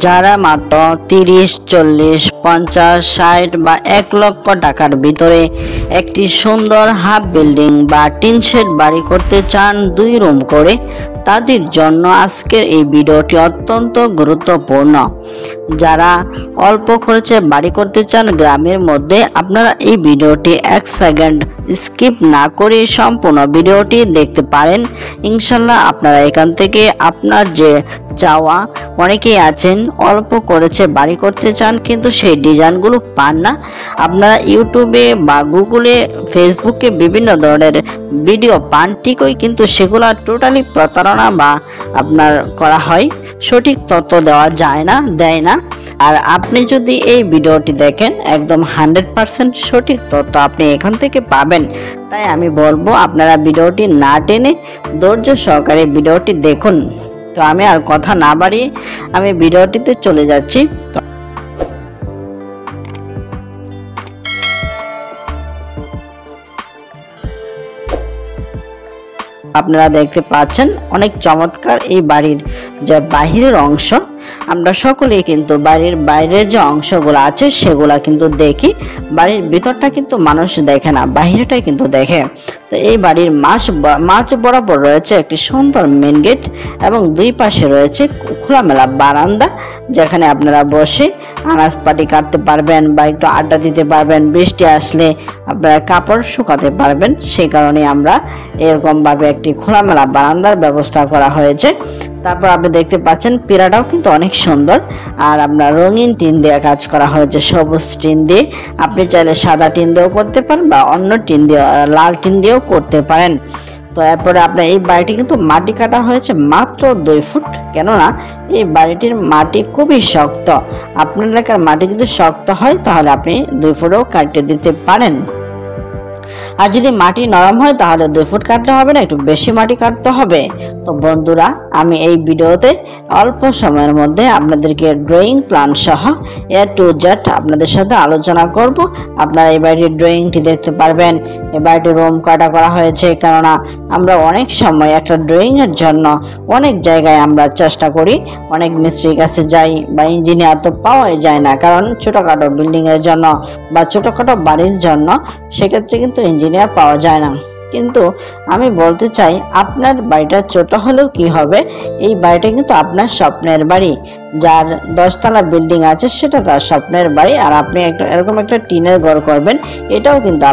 যারা মাত্র 30, 40, 50, 60 বা 1 লক্ষ টাকার ভিতরে একটি সুন্দর হাফ বিল্ডিং বা টিন শেড বাড়ি করতে চান 2 রুম করে, তাদের জন্য আজকের এই ভিডিওটি অত্যন্ত গুরুত্বপূর্ণ। যারা অল্প খরচে বাড়ি করতে চান গ্রামের মধ্যে, আপনারা এই ভিডিওটি 1 সেকেন্ড স্কিপ না করে সম্পূর্ণ ভিডিওটি দেখতে পারেন। ইনশাল্লাহ আপনারা এখান থেকে আপনার যে চাওয়া, অনেকেই আছেন অল্প করেছে বাড়ি করতে চান কিন্তু সেই ডিজাইনগুলো পান না। আপনারা ইউটিউবে বা গুগলে, ফেসবুকে বিভিন্ন ধরনের ভিডিও পান ঠিকই, কিন্তু সেগুলো টোটালি প্রতারণা বা আপনার করা হয়, সঠিক তথ্য দেওয়া যায় না, দেয় না। আর আপনি যদি এই ভিডিওটি দেখেন, একদম 100% সঠিক তথ্য আপনি এখান থেকে পাবেন। তাই আমি বলবো আপনারা ভিডিওটি না টেনে ধৈর্য সহকারে ভিডিওটি দেখুন। তো আমি আর কথা না বাড়িয়ে আমি ভিডিওটিতে চলে যাচ্ছি। আপনারা দেখতে পাচ্ছেন অনেক চমৎকার এই বাড়ির যে বাহিরের অংশ। আমরা সকলেই কিন্তু বাড়ির বাইরের যে অংশগুলো আছে সেগুলা কিন্তু দেখি, বাড়ির ভিতরটা কিন্তু মানুষ দেখে না, বাহিরটাই কিন্তু দেখে। তো এই বাড়ির মাঝ বরাবর রয়েছে একটি সুন্দর মেন গেট এবং 2 পাশে রয়েছে খোলামেলা বারান্দা, যেখানে আপনারা বসে আনাজ পাটি কাটতে পারবেন বা একটু আড্ডা দিতে পারবেন। বৃষ্টি আসলে আপনারা কাপড় শুকাতে পারবেন, সেই কারণে আমরা এরকমভাবে একটি খোলামেলা বারান্দার ব্যবস্থা করা হয়েছে। তারপর আপনি দেখতে পাচ্ছেন পিরাটাও কিন্তু অনেক সুন্দর, আর আপনার রঙিন টিন দিয়ে কাজ করা হয়েছে, সবুজ টিন দিয়ে। আপনি চাইলে সাদা টিন দিয়েও করতে পারেন বা অন্য টিন দিয়ে, লাল টিন দিয়েও করতে পারেন। তো এরপরে আপনার এই বাড়িটি কিন্তু মাটি কাটা হয়েছে মাত্র 2 ফুট, কেননা এই বাড়িটির মাটি খুবই শক্ত। আপনার এলাকার মাটি যদি শক্ত হয় তাহলে আপনি 2 ফুটও কাটতে দিতে পারেন। আর যদি মাটি নরম হয় তাহলে 2 ফুট কাটতে হবে না, একটু বেশি মাটি কাটতে হবে। তো বন্ধুরা, আমি এই ভিডিওতে অল্প সময়ের মধ্যে আপনাদেরকে ড্রয়িং প্ল্যান সহ A to Z আপনাদের সাথে আলোচনা করব। আপনারা এই বাড়িটির ড্রয়িংটি দেখতে পারবেন। এই বাড়িটির রুম কাটা করা হয়েছে, কেননা আমরা অনেক সময় একটা ড্রয়িংয়ের জন্য অনেক জায়গায় আমরা চেষ্টা করি, অনেক মিস্ত্রির কাছে যাই বা ইঞ্জিনিয়ার তো পাওয়াই যায় না, কারণ ছোটোখাটো বিল্ডিংয়ের জন্য বা ছোটোখাটো বাড়ির জন্য সেক্ষেত্রে কিন্তু ইঞ্জিনিয়ার পাওয়া যায় না। কিন্তু আমি বলতে চাই, আপনার বাড়িটা ছোট হলেও কি হবে, এই বাড়িটা কিন্তু আপনার স্বপ্নের বাড়ি। যার 10 তলা বিল্ডিং আছে সেটা তার স্বপ্নের বাড়ি, আর আপনি এরকম একটা টিনের ঘর করবেন, এটাও কিন্তু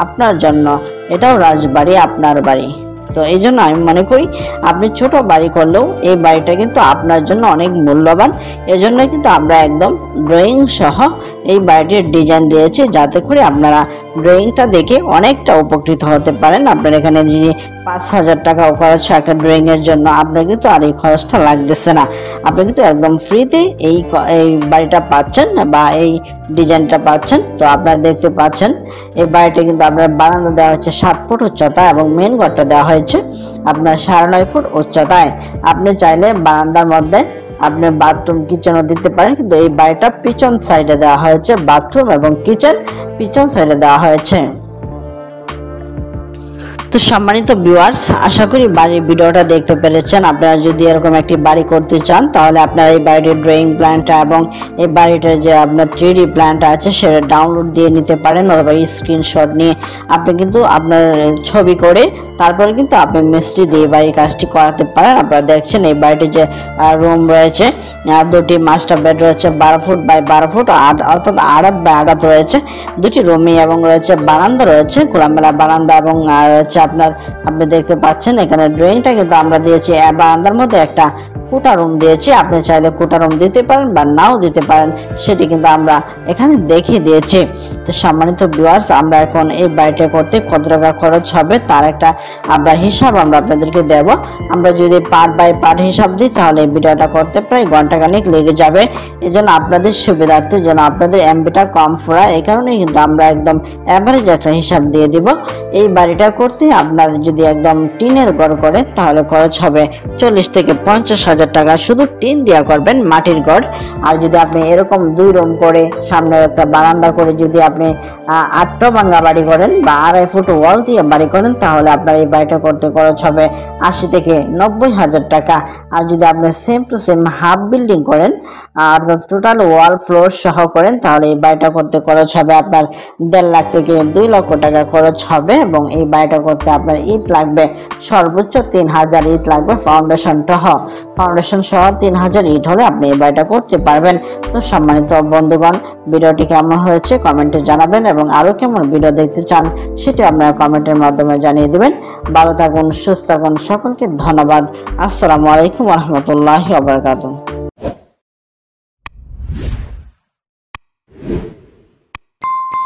আপনার জন্য, এটাও রাজবাড়ি, আপনার বাড়ি। তো এই জন্য আমি মনে করি আপনি ছোট বাড়ি করলেও এই বাড়িটা কিন্তু আপনার জন্য অনেক মূল্যবান। এজন্যই কিন্তু আমরা একদম ড্রয়িং সহ এই বাড়িটির ডিজাইন দিয়েছি, যাতে করে আপনারা ড্রয়িংটা দেখে অনেকটা উপকৃত হতে পারেন। আপনার এখানে যদি 5,000 টাকাও খরচ হয় একটা ড্রয়িংয়ের জন্য, আপনার কিন্তু আর এই খরচটা লাগতেছে না। আপনি কিন্তু একদম ফ্রিতে এই বাড়িটা পাচ্ছেন বা এই ডিজাইনটা পাচ্ছেন। তো আপনারা দেখতে পাচ্ছেন এই বাড়িটা কিন্তু আপনার বারান্দা দেওয়া হচ্ছে 7 ফুট উচ্চতা এবং মেন ঘরটা দেওয়া হয়েছে আপনার 9.5 ফুট উচ্চতায়। আপনি চাইলে বারান্দার মধ্যে আপনি বাথরুম কিচেনও দিতে পারেন, কিন্তু এই বাড়িটা পিছন সাইডে দেওয়া হয়েছে, বাথরুম এবং কিচেন পিছন সাইডে দেওয়া হয়েছে। তো সম্মানিত ভিউয়ার্স, আশা করি বাড়ির ভিডিওটা দেখতে পেরেছেন। আপনারা যদি এরকম একটি বাড়ি করতে চান তাহলে আপনারা এই বাড়িটির ড্রয়িং প্ল্যানটা এবং এই বাড়িটার যে আপনার 3D প্ল্যানটা আছে সেটা ডাউনলোড দিয়ে নিতে পারেন, অথবা স্ক্রিনশট নিয়ে আপনি কিন্তু আপনার ছবি করে তারপরে কিন্তু আপনি মিস্ত্রি দিয়ে বাড়ির কাজটি করাতে পারেন। আপনারা দেখছেন এই বাড়িটির যে রুম রয়েছে, 2টি মাস্টার বেড রয়েছে 12 ফুট বাই 12 ফুট, অর্থাৎ 8 বাই 8 রয়েছে 2টি রুমই, এবং রয়েছে বারান্দা, রয়েছে খোলামেলা বারান্দা, এবং রয়েছে আপনি দেখতে পাচ্ছেন এখানে ড্রয়িংটা কিন্তু আমরা দিয়েছি। বারান্দার মধ্যে একটা কোটা রুম দিয়েছি, আপনি চাইলে কোটা রুম দিতে পারেন বা নাও দিতে পারেন, সেটি কিন্তু আমরা এখানে দেখিয়ে দিয়েছি। তো সম্মানিত ভিউয়ার্স, আমরা এখন এই বাড়িটা করতে কত টাকা খরচ হবে তার একটা আমরা হিসাব আমরা আপনাদেরকে দেব। আমরা যদি পার্ট বাই পার্ট হিসাব দিই তাহলে এই ভিডিওটা করতে প্রায় ঘন্টাখানেক লেগে যাবে। এই জন্য আপনাদের সুবিধার্থে, যেন আপনাদের এমবিটা কম ফুরায়, এই কারণেই কিন্তু আমরা একদম অ্যাভারেজ একটা হিসাব দিয়ে দিব। এই বাড়িটা করতে আপনার যদি একদম টিনের ঘর করে তাহলে খরচ হবে 40 থেকে 50,000 টাকা, শুধু টিন দিয়া করবেন, মাটির ঘর। আর যদি আপনি এরকম 2 রুম করে সামনে একটা বারান্দা করে যদি আপনি 8 ভাঙা বাড়ি করেন বা 2.5 ফুট ওয়াল দিয়ে বাড়ি করেন তাহলে আপনার আপনার এই বাড়িটা করতে খরচ হবে 80 থেকে 90,000 টাকা। আর যদি আপনি same to same half building করেন অর্থাৎ টোটাল ওয়াল ফ্লোর সহ করেন, তাহলে এই বাড়িটা করতে খরচ হবে আপনার 1.5 লাখ থেকে 2 লক্ষ টাকা খরচ হবে। এবং এই বাড়িটা করতে আপনার ইট লাগবে সর্বোচ্চ 3000 ইট লাগবে, ফাউন্ডেশন সহ 3000 ইট হলে আপনি এই বাড়িটা করতে পারবেন। তো সম্মানিত বন্ধুগণ, ভিডিওটি কেমন হয়েছে কমেন্টে জানাবেন এবং আরো কেমন ভিডিও দেখতে চান সেটি আপনারা কমেন্টের মাধ্যমে জানিয়ে দেবেন। ভালো থাকুন, সুস্থ থাকুন, সকলকে ধন্যবাদ। আসসালামু আলাইকুম ওয়া রাহমাতুল্লাহি ওয়া বারাকাতুহু।